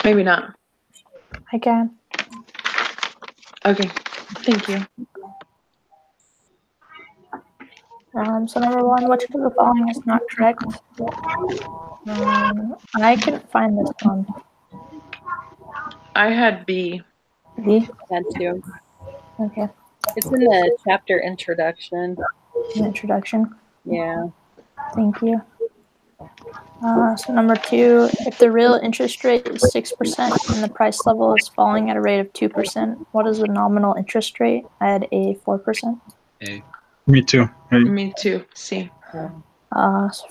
Maybe not. I can. Okay. Thank you. So number one, which of the following is not correct? I couldn't find this one. I had B. B? Had to. Okay. It's in the chapter introduction. Introduction. Yeah. Thank you. So number two, if the real interest rate is 6% and the price level is falling at a rate of 2%, what is the nominal interest rate? I had A, 4%. A. Me too. Me too. C. So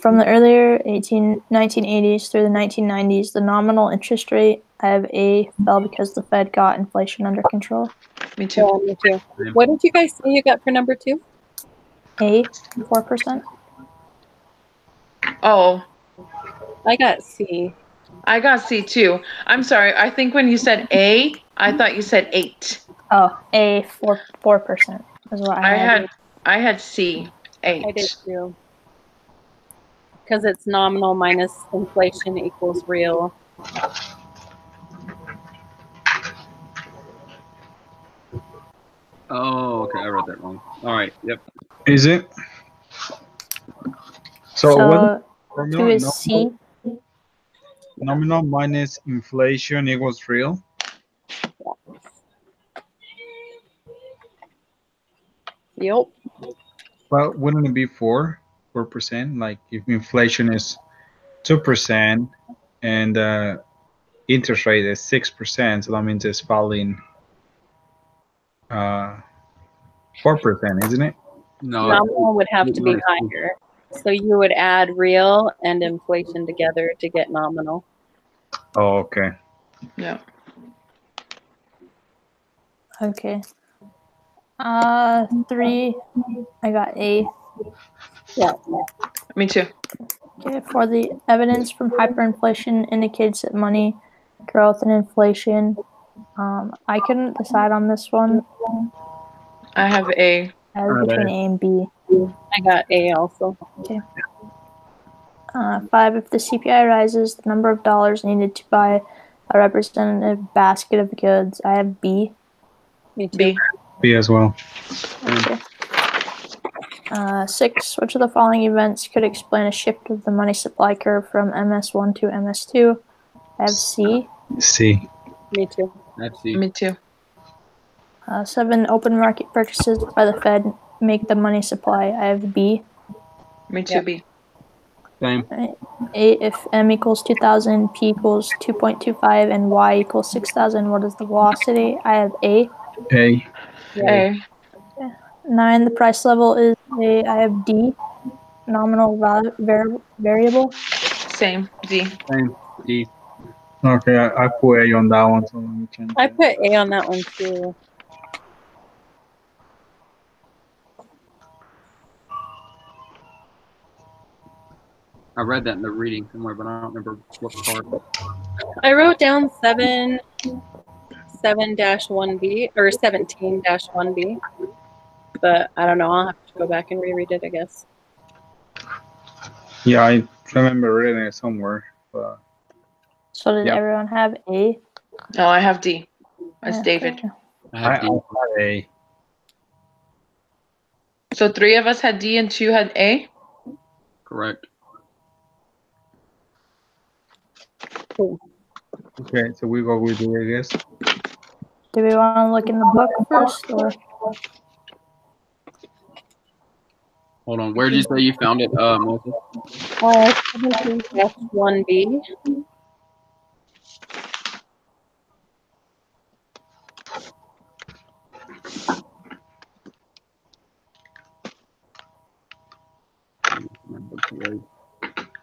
from the earlier 1980s through the 1990s, the nominal interest rate, I have A, fell because the Fed got inflation under control. Me too. Yeah, me too. What did you guys say you got for number two? A, 4%. Oh, I got C. I got C too. I'm sorry. I think when you said A, I thought you said 8. Oh, A, 4% is what I had. I had C, 8. I did too. Because it's nominal minus inflation equals real. Oh, okay. I read that wrong. All right. Yep. Is it? So what? Two is C. Nominal minus inflation equals real. Yep. Well, wouldn't it be 4%? Like if inflation is 2% and interest rate is 6%, so that means it's falling 4%, isn't it? No. Nominal would have to be higher. So you would add real and inflation together to get nominal. Oh, okay. Yeah. Okay. 3, I got A. Yeah. Me too. Okay, for the evidence from hyperinflation indicates that money growth and inflation. I couldn't decide on this one. I have A. I was between A and B. I got A also. Okay. 5, if the CPI rises, the number of dollars needed to buy a representative basket of goods. I have B. Me too. B. B as well. Okay. 6, which of the following events could explain a shift of the money supply curve from MS1 to MS2? I have C. C. Me too. That's C. Me too. 7, open market purchases by the Fed make the money supply. I have B. Me too. Yep. B. Same. 8, if M equals 2,000, P equals 2.25, and Y equals 6,000, what is the velocity? I have A. A. A. 9, the price level is A. I have D. Nominal variable. Same. D. Same. D. Okay, I put A on that one, so let me change I it. put A on that one too. I read that in the reading somewhere, but I don't remember what part. I wrote down 7-1B or 17-1B, but I don't know. I'll have to go back and reread it, I guess. Yeah, I remember reading it somewhere. But So did Yep. everyone have A? No, I have D. That's Okay. David. I I have D. had A. So 3 of us had D and 2 had A. Correct. Okay, so we go with D, I guess. Do we want to look in the book first, or? Hold on. Where did you say you found it, Melissa? 17-1B.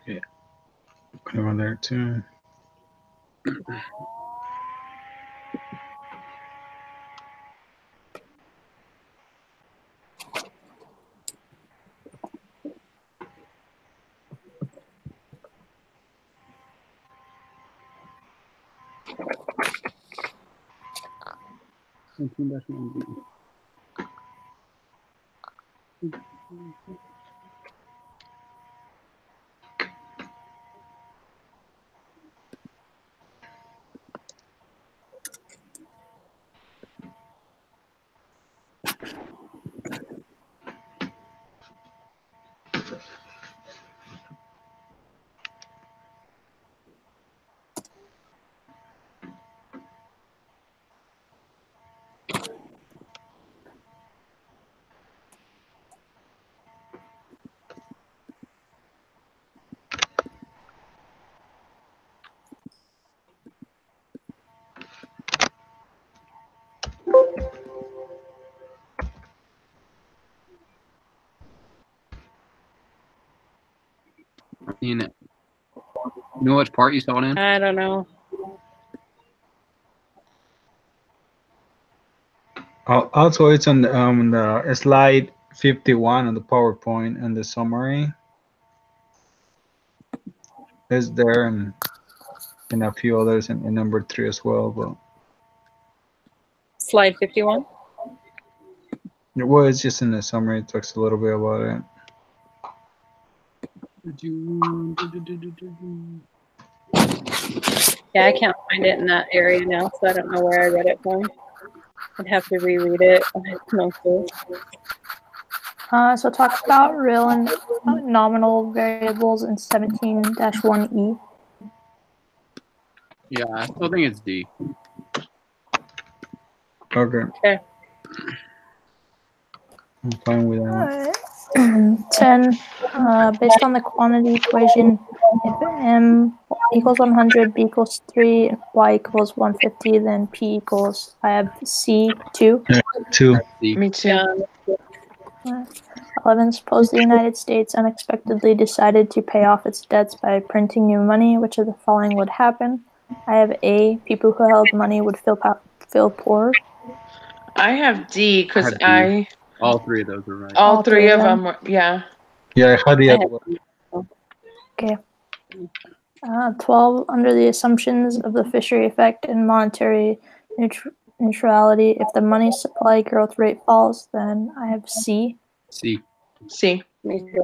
Yeah. Put it on there too. You know which part you saw it in? I don't know. Also, it's on the slide 51 on the PowerPoint and the summary. It's there and a few others in number 3 as well. But Slide 51. well, it's just in the summary. It talks a little bit about it. Yeah, I can't find it in that area now, so I don't know where I read it from. I'd have to reread it. I have no clue. So it talks about real and nominal variables in 17-1E. Yeah, I still think it's D. Okay. Okay. I'm fine with that. 10, based on the quantity equation, if M equals 100, B equals 3, and Y equals 150, then P equals, I have C, 2. 2. D. Me too. Yeah. 11, suppose the United States unexpectedly decided to pay off its debts by printing new money. Which of the following would happen? I have A, people who held money would feel poor. I have D because I have D. All three of those are right. all three of them were, yeah. Yeah, I had the I other have- one. 12, under the assumptions of the Fisher effect and monetary neutrality, if the money supply growth rate falls, then I have C. C. C. Me too.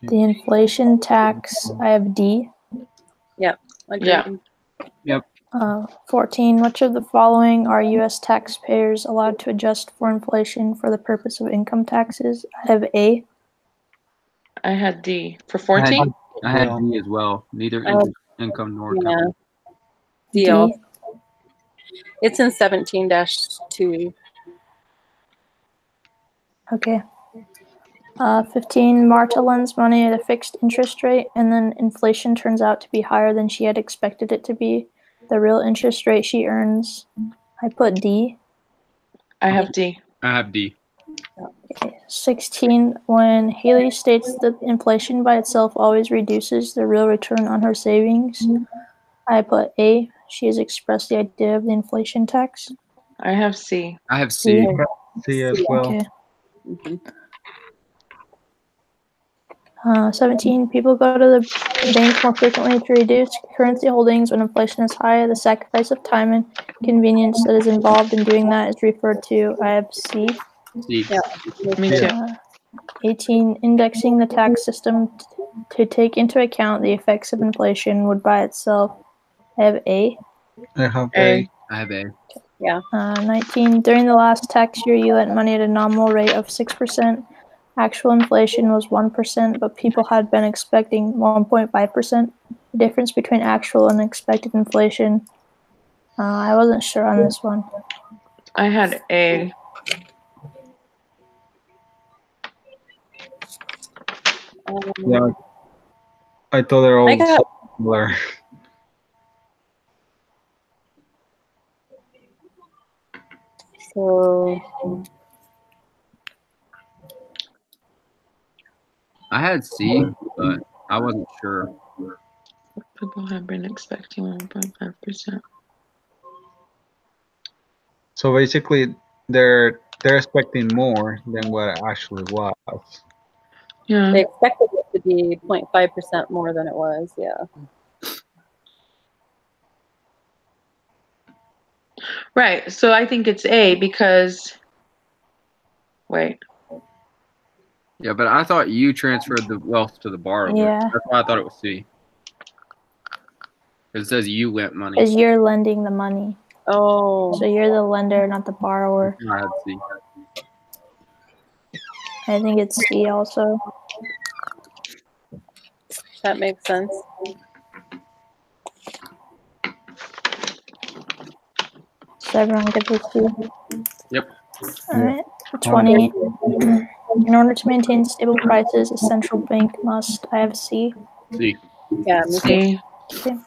The inflation tax, I have D. Agreed. Yeah. 14, which of the following are U.S. taxpayers allowed to adjust for inflation for the purpose of income taxes? I have A. I had D. For 14? I had D as well. Neither income nor Yeah. company. Deal. It's in 17-2. Okay. 15, Marta lends money at a fixed interest rate, and then inflation turns out to be higher than she had expected it to be. The real interest rate she earns, I put D. I have D. I have D. Okay. 16, when Haley states that inflation by itself always reduces the real return on her savings, I put A. She has expressed the idea of the inflation tax. I have C. I have C. C. C as well. Okay. Mhm. 17, people go to the bank more frequently to reduce currency holdings when inflation is high. The sacrifice of time and convenience that is involved in doing that is referred to. I have C. C. Yeah. Me too. 18, indexing the tax system to take into account the effects of inflation would by itself. I have A. I have A. A. I have A. 19, during the last tax year, you lent money at a nominal rate of 6%. Actual inflation was 1%, but people had been expecting 1.5%. The difference between actual and expected inflation. I wasn't sure on this one. I had A. Yeah. I thought they're all I got- similar. So I had C, but I wasn't sure. People have been expecting 1.5%. So basically, they're expecting more than what it actually was. Yeah. they expected it to be 0.5% more than it was. Yeah. Right. So I think it's A because, wait. Yeah, but I thought you transferred the wealth to the borrower. Yeah. That's why I thought it was C. 'Cause it says you lent money. Because you're lending the money. Oh. So you're the lender, not the borrower. I had C. I think it's C also. That makes sense. So everyone gets a C. Yep. All right. 20. In order to maintain stable prices, a central bank must. I have C. C. Yeah. Me too. C. Okay.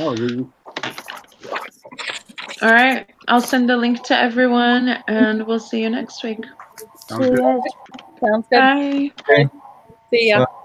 Oh, really? All right. I'll send the link to everyone and we'll see you next week. See you guys. Sounds good. Bye. Okay. See ya. Well,